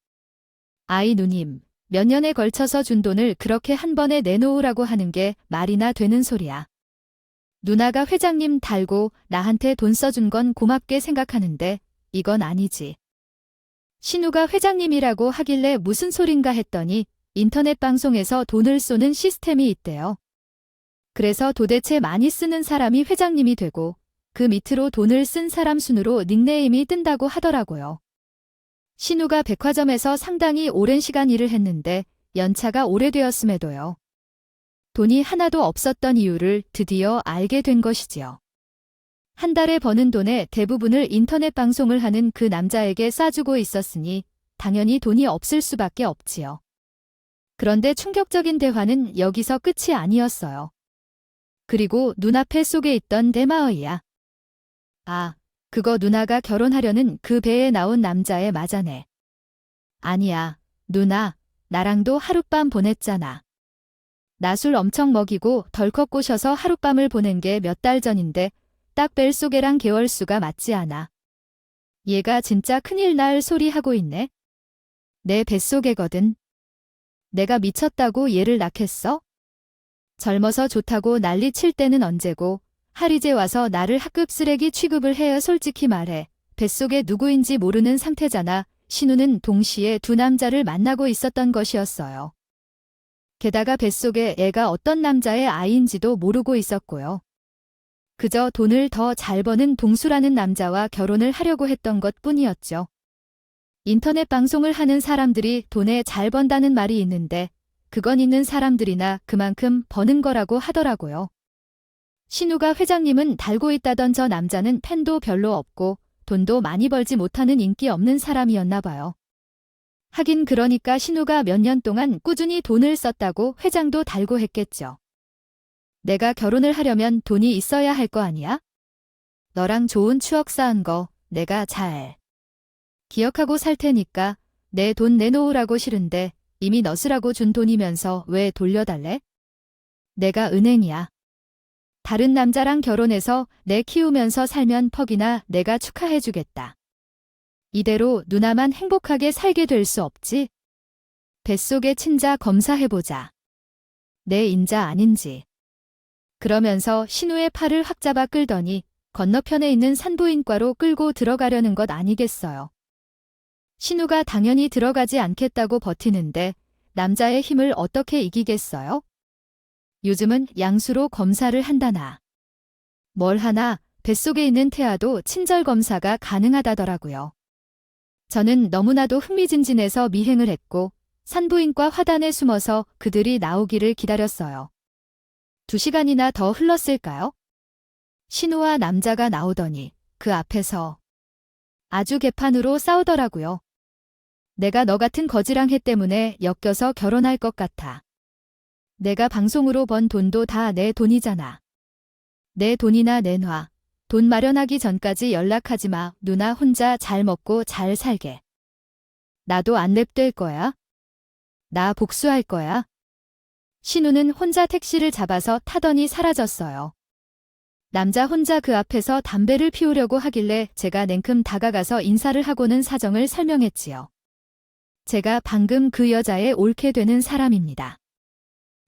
아이 누님, 몇 년에 걸쳐서 준 돈을 그렇게 한 번에 내놓으라고 하는 게 말이나 되는 소리야. 누나가 회장님 달고 나한테 돈 써준 건 고맙게 생각하는데 이건 아니지. 신우가 회장님이라고 하길래 무슨 소린가 했더니 인터넷 방송에서 돈을 쏘는 시스템이 있대요. 그래서 도대체 많이 쓰는 사람이 회장님이 되고 그 밑으로 돈을 쓴 사람 순으로 닉네임이 뜬다고 하더라고요. 신우가 백화점에서 상당히 오랜 시간 일을 했는데 연차가 오래되었음에도요. 돈이 하나도 없었던 이유를 드디어 알게 된 것이지요. 한 달에 버는 돈의 대부분을 인터넷 방송을 하는 그 남자에게 싸주고 있었으니 당연히 돈이 없을 수밖에 없지요. 그런데 충격적인 대화는 여기서 끝이 아니었어요. 그리고 눈앞에 쏙에 있던 대마어이야. 아, 그거 누나가 결혼하려는 그 배에 나온 남자애 맞아네. 아니야, 누나, 나랑도 하룻밤 보냈잖아. 나 술 엄청 먹이고 덜컥 꼬셔서 하룻밤을 보낸 게 몇 달 전인데 딱 벨소개랑 개월수가 맞지 않아. 얘가 진짜 큰일 날 소리 하고 있네. 내 뱃속에거든. 내가 미쳤다고 얘를 낳겠어? 젊어서 좋다고 난리 칠 때는 언제고 할 이제 와서 나를 학급 쓰레기 취급을 해야. 솔직히 말해 뱃속에 누구인지 모르는 상태잖아. 신우는 동시에 두 남자를 만나고 있었던 것이었어요. 게다가 뱃속에 애가 어떤 남자의 아이인지도 모르고 있었고요. 그저 돈을 더 잘 버는 동수라는 남자와 결혼을 하려고 했던 것뿐이었죠. 인터넷 방송을 하는 사람들이 돈에 잘 번다는 말이 있는데 그건 있는 사람들이나 그만큼 버는 거라고 하더라고요. 신우가 회장님은 달고 있다던 저 남자는 팬도 별로 없고 돈도 많이 벌지 못하는 인기 없는 사람이었나 봐요. 하긴 그러니까 신우가 몇 년 동안 꾸준히 돈을 썼다고 회장도 달고 했겠죠. 내가 결혼을 하려면 돈이 있어야 할 거 아니야? 너랑 좋은 추억 쌓은 거 내가 잘 기억하고 살 테니까 내 돈 내놓으라고. 싫은데 이미 너 쓰라고 준 돈이면서 왜 돌려달래? 내가 은행이야. 다른 남자랑 결혼해서 내 키우면서 살면 퍽이나 내가 축하해주겠다. 이대로 누나만 행복하게 살게 될 수 없지? 뱃속의 친자 검사해보자. 내 인자 아닌지. 그러면서 신우의 팔을 확 잡아 끌더니 건너편에 있는 산부인과로 끌고 들어가려는 것 아니겠어요. 신우가 당연히 들어가지 않겠다고 버티는데 남자의 힘을 어떻게 이기겠어요? 요즘은 양수로 검사를 한다나. 뭘 하나 뱃속에 있는 태아도 친절 검사가 가능하다더라고요. 저는 너무나도 흥미진진해서 미행을 했고 산부인과 화단에 숨어서 그들이 나오기를 기다렸어요. 2시간이나 더 흘렀을까요? 신우와 남자가 나오더니 그 앞에서 아주 개판으로 싸우더라고요. 내가 너 같은 거지랑 해 때문에 엮여서 결혼할 것 같아. 내가 방송으로 번 돈도 다 내 돈이잖아. 내 돈이나 내놔. 돈 마련하기 전까지 연락하지 마. 누나 혼자 잘 먹고 잘 살게. 나도 안 랩될 거야. 나 복수할 거야. 신우는 혼자 택시를 잡아서 타더니 사라졌어요. 남자 혼자 그 앞에서 담배를 피우려고 하길래 제가 냉큼 다가가서 인사를 하고는 사정을 설명했지요. 제가 방금 그 여자의 옳게 되는 사람입니다.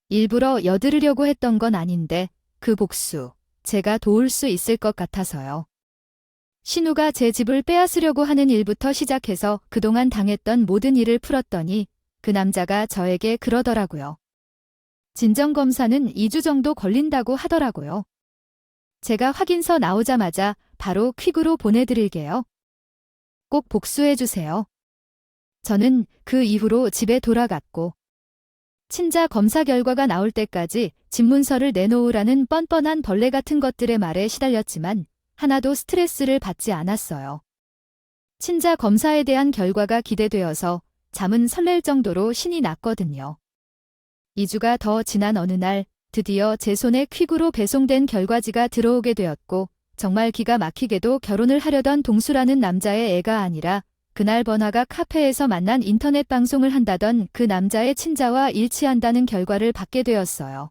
일부러 여드르려고 했던 건 아닌데 그 복수 제가 도울 수 있을 것 같아서요. 신우가 제 집을 빼앗으려고 하는 일부터 시작해서 그동안 당했던 모든 일을 풀었더니 그 남자가 저에게 그러더라고요. 진정검사는 2주 정도 걸린다고 하더라고요. 제가 확인서 나오자마자 바로 퀵으로 보내드릴게요. 꼭 복수해주세요. 저는 그 이후로 집에 돌아갔고 친자 검사 결과가 나올 때까지 집문서를 내놓으라는 뻔뻔한 벌레 같은 것들의 말에 시달렸지만 하나도 스트레스를 받지 않았어요. 친자 검사에 대한 결과가 기대되어서 잠은 설렐 정도로 신이 났거든요. 2주가 더 지난 어느 날 드디어 제 손에 퀵으로 배송된 결과지가 들어오게 되었고 정말 기가 막히게도 결혼을 하려던 동수라는 남자의 애가 아니라 그날 번화가 카페에서 만난 인터넷 방송을 한다던 그 남자의 친자와 일치한다는 결과를 받게 되었어요.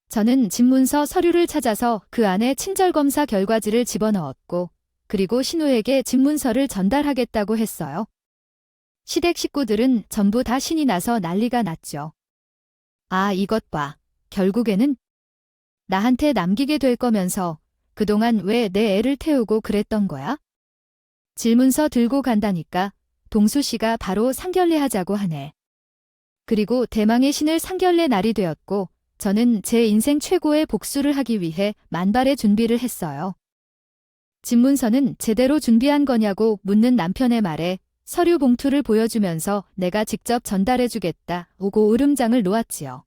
저는 집문서 서류를 찾아서 그 안에 친절검사 결과지를 집어넣었고 그리고 신우에게 집문서를 전달하겠다고 했어요. 시댁 식구들은 전부 다 신이 나서 난리가 났죠. 아, 이것 봐. 결국에는 나한테 남기게 될 거면서 그동안 왜 내 애를 태우고 그랬던 거야? 질문서 들고 간다니까 동수 씨가 바로 상견례 하자고 하네. 그리고 대망의 신을 상견례 날이 되었고 저는 제 인생 최고의 복수를 하기 위해 만발의 준비를 했어요. 집문서는 제대로 준비한 거냐고 묻는 남편의 말에 서류 봉투를 보여주면서 내가 직접 전달해주겠다 오고 으름장을 놓았지요.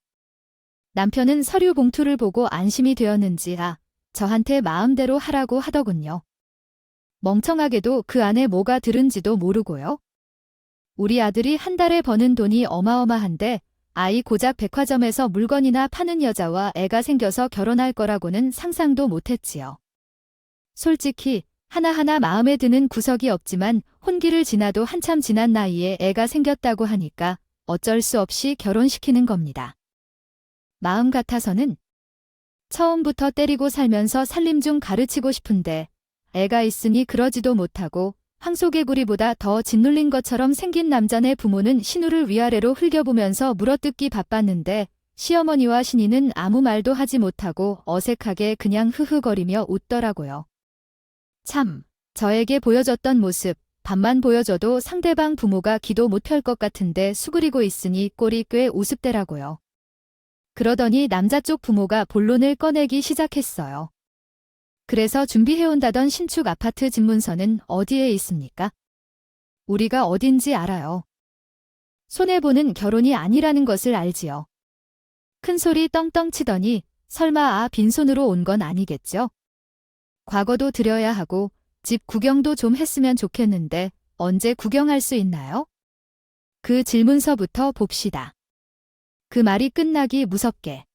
남편은 서류 봉투를 보고 안심이 되었는지 저한테 마음대로 하라고 하더군요. 멍청하게도 그 안에 뭐가 들은지도 모르고요. 우리 아들이 한 달에 버는 돈이 어마어마한데 아이 고작 백화점에서 물건이나 파는 여자와 애가 생겨서 결혼할 거라고는 상상도 못했지요. 솔직히 하나하나 마음에 드는 구석이 없지만 혼기를 지나도 한참 지난 나이에 애가 생겼다고 하니까 어쩔 수 없이 결혼시키는 겁니다. 마음 같아서는 처음부터 때리고 살면서 살림 좀 가르치고 싶은데 애가 있으니 그러지도 못하고 황소개구리보다 더 짓눌린 것처럼 생긴 남자네 부모는 신우를 위아래로 흘겨보면서 물어뜯기 바빴는데 시어머니와 신이는 아무 말도 하지 못하고 어색하게 그냥 흐흐거리며 웃더라고요. 참, 저에게 보여줬던 모습, 반만 보여줘도 상대방 부모가 기도 못 펼 것 같은데 수그리고 있으니 꼴이 꽤 우습더라고요. 그러더니 남자 쪽 부모가 본론을 꺼내기 시작했어요. 그래서 준비해온다던 신축 아파트 집문서는 어디에 있습니까? 우리가 어딘지 알아요. 손해보는 결혼이 아니라는 것을 알지요. 큰 소리 떵떵 치더니 설마 빈손으로 온 건 아니겠죠? 과거도 드려야 하고 집 구경도 좀 했으면 좋겠는데 언제 구경할 수 있나요? 그 질문서부터 봅시다. 그 말이 끝나기 무섭게.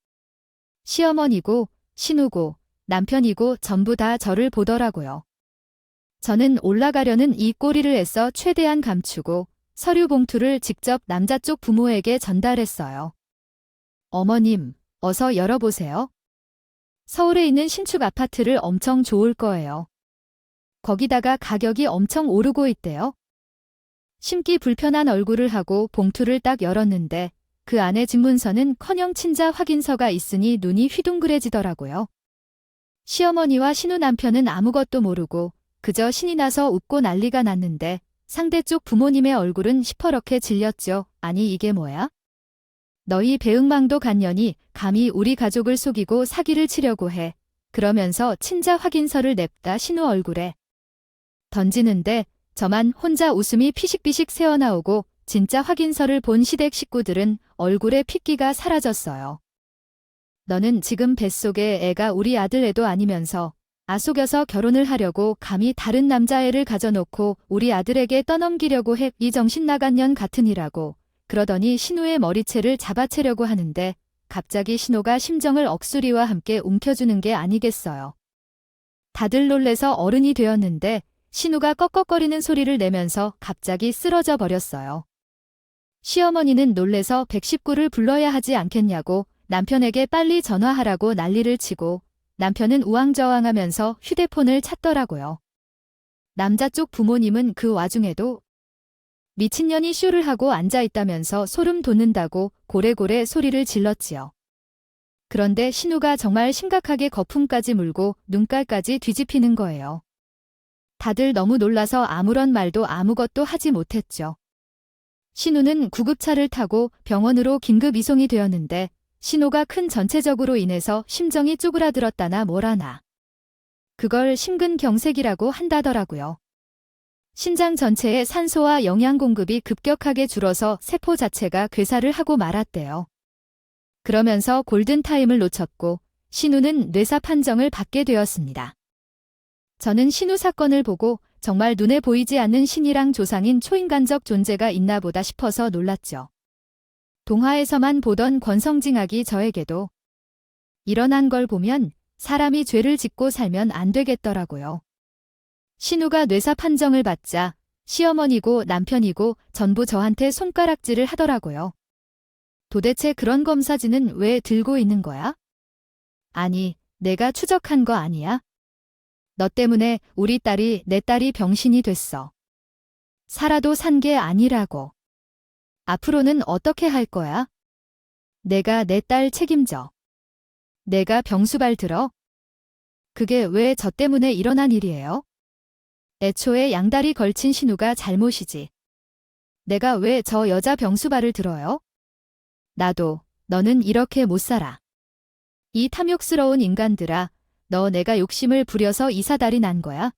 시어머니고 신우고 남편이고 전부 다 저를 보더라고요. 저는 올라가려는 이 꼬리를 애써 최대한 감추고 서류 봉투를 직접 남자 쪽 부모에게 전달했어요. 어머님, 어서 열어보세요. 서울에 있는 신축 아파트를 엄청 좋을 거예요. 거기다가 가격이 엄청 오르고 있대요. 심기 불편한 얼굴을 하고 봉투를 딱 열었는데 그 안에 집문서는커녕 친자 확인서가 있으니 눈이 휘둥그레지더라고요. 시어머니와 신우 남편은 아무것도 모르고 그저 신이 나서 웃고 난리가 났는데 상대 쪽 부모님의 얼굴은 시퍼렇게 질렸죠. 아니 이게 뭐야? 너희 배응망도 간년이 감히 우리 가족을 속이고 사기를 치려고 해. 그러면서 친자 확인서를 냅다 신우 얼굴에 던지는데 저만 혼자 웃음이 피식피식 새어나오고 진짜 확인서를 본 시댁 식구들은 얼굴에 핏기가 사라졌어요. 너는 지금 뱃속에 애가 우리 아들 애도 아니면서 속여서 결혼을 하려고 감히 다른 남자애를 가져놓고 우리 아들에게 떠넘기려고 해. 이 정신 나간 년 같으니라고. 그러더니 신우의 머리채를 잡아채려고 하는데 갑자기 신우가 심정을 억수리와 함께 움켜주는 게 아니겠어요. 다들 놀래서 어른이 되었는데 신우가 꺽꺽거리는 소리를 내면서 갑자기 쓰러져 버렸어요. 시어머니는 놀래서 119를 불러야 하지 않겠냐고 남편에게 빨리 전화하라고 난리를 치고 남편은 우왕좌왕하면서 휴대폰을 찾더라고요. 남자 쪽 부모님은 그 와중에도 미친년이 쇼를 하고 앉아있다면서 소름 돋는다고 고래고래 소리를 질렀지요. 그런데 신우가 정말 심각하게 거품까지 물고 눈깔까지 뒤집히는 거예요. 다들 너무 놀라서 아무런 말도 아무것도 하지 못했죠. 신우는 구급차를 타고 병원으로 긴급 이송이 되었는데 신우가 큰 전체적으로 인해서 심정이 쪼그라들었다나 뭐라나. 그걸 심근경색이라고 한다더라고요. 신장 전체의 산소와 영양 공급이 급격하게 줄어서 세포 자체가 괴사를 하고 말았대요. 그러면서 골든타임을 놓쳤고 신우는 뇌사 판정을 받게 되었습니다. 저는 신우 사건을 보고 정말 눈에 보이지 않는 신이랑 조상인 초인간적 존재가 있나 보다 싶어서 놀랐죠. 동화에서만 보던 권성징악이 저에게도 일어난 걸 보면 사람이 죄를 짓고 살면 안 되겠더라고요. 신우가 뇌사 판정을 받자 시어머니고 남편이고 전부 저한테 손가락질을 하더라고요. 도대체 그런 검사지는 왜 들고 있는 거야? 아니, 내가 추적한 거 아니야? 너 때문에 우리 딸이 내 딸이 병신이 됐어. 살아도 산 게 아니라고. 앞으로는 어떻게 할 거야? 내가 내 딸 책임져. 내가 병수발 들어? 그게 왜 저 때문에 일어난 일이에요? 애초에 양다리 걸친 신우가 잘못이지. 내가 왜 저 여자 병수발을 들어요? 나도, 너는 이렇게 못 살아. 이 탐욕스러운 인간들아, 너 내가 욕심을 부려서 이사달이 난 거야?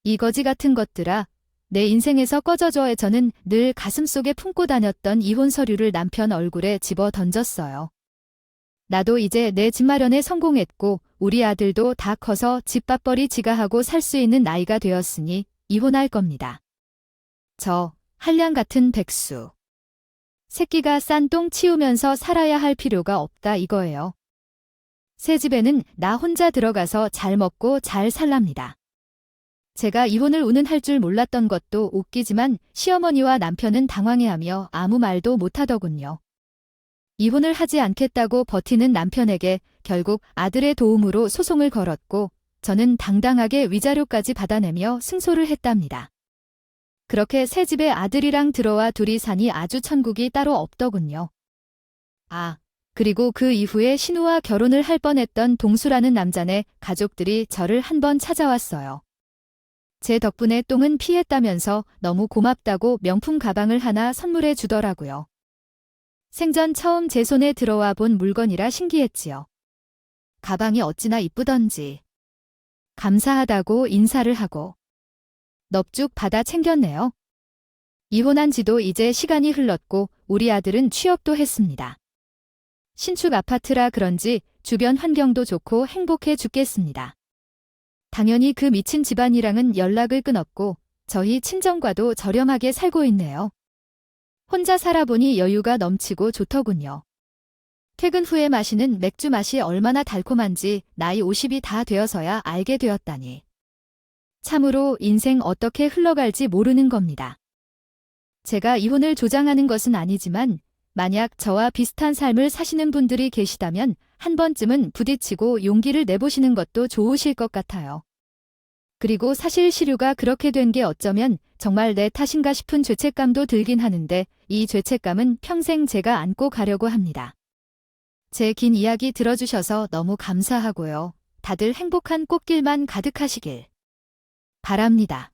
이 거지 같은 것들아, 내 인생에서 꺼져줘에 저는 늘 가슴속에 품고 다녔던 이혼 서류를 남편 얼굴에 집어 던졌어요. 나도 이제 내 집 마련에 성공했고 우리 아들도 다 커서 집밥벌이 지가 하고 살 수 있는 나이가 되었으니 이혼할 겁니다. 저 한량 같은 백수. 새끼가 싼 똥 치우면서 살아야 할 필요가 없다 이거예요. 새 집에는 나 혼자 들어가서 잘 먹고 잘 살랍니다. 제가 이혼을 운운할 줄 몰랐던 것도 웃기지만 시어머니와 남편은 당황해하며 아무 말도 못하더군요. 이혼을 하지 않겠다고 버티는 남편에게 결국 아들의 도움으로 소송을 걸었고 저는 당당하게 위자료까지 받아내며 승소를 했답니다. 그렇게 새 집에 아들이랑 들어와 둘이 사니 아주 천국이 따로 없더군요. 그리고 그 이후에 신우와 결혼을 할 뻔했던 동수라는 남자네 가족들이 저를 한 번 찾아왔어요. 제 덕분에 똥은 피했다면서 너무 고맙다고 명품 가방을 하나 선물해 주더라고요. 생전 처음 제 손에 들어와 본 물건이라 신기했지요. 가방이 어찌나 이쁘던지. 감사하다고 인사를 하고 넙죽 받아 챙겼네요. 이혼한 지도 이제 시간이 흘렀고 우리 아들은 취업도 했습니다. 신축 아파트라 그런지 주변 환경도 좋고 행복해 죽겠습니다. 당연히 그 미친 집안이랑은 연락을 끊었고 저희 친정과도 저렴하게 살고 있네요. 혼자 살아보니 여유가 넘치고 좋더군요. 퇴근 후에 마시는 맥주 맛이 얼마나 달콤한지 나이 50이 다 되어서야 알게 되었다니. 참으로 인생 어떻게 흘러갈지 모르는 겁니다. 제가 이혼을 조장하는 것은 아니지만 만약 저와 비슷한 삶을 사시는 분들이 계시다면 한 번쯤은 부딪히고 용기를 내보시는 것도 좋으실 것 같아요. 그리고 사실 시류가 그렇게 된 게 어쩌면 정말 내 탓인가 싶은 죄책감도 들긴 하는데 이 죄책감은 평생 제가 안고 가려고 합니다. 제 긴 이야기 들어주셔서 너무 감사하고요. 다들 행복한 꽃길만 가득하시길 바랍니다.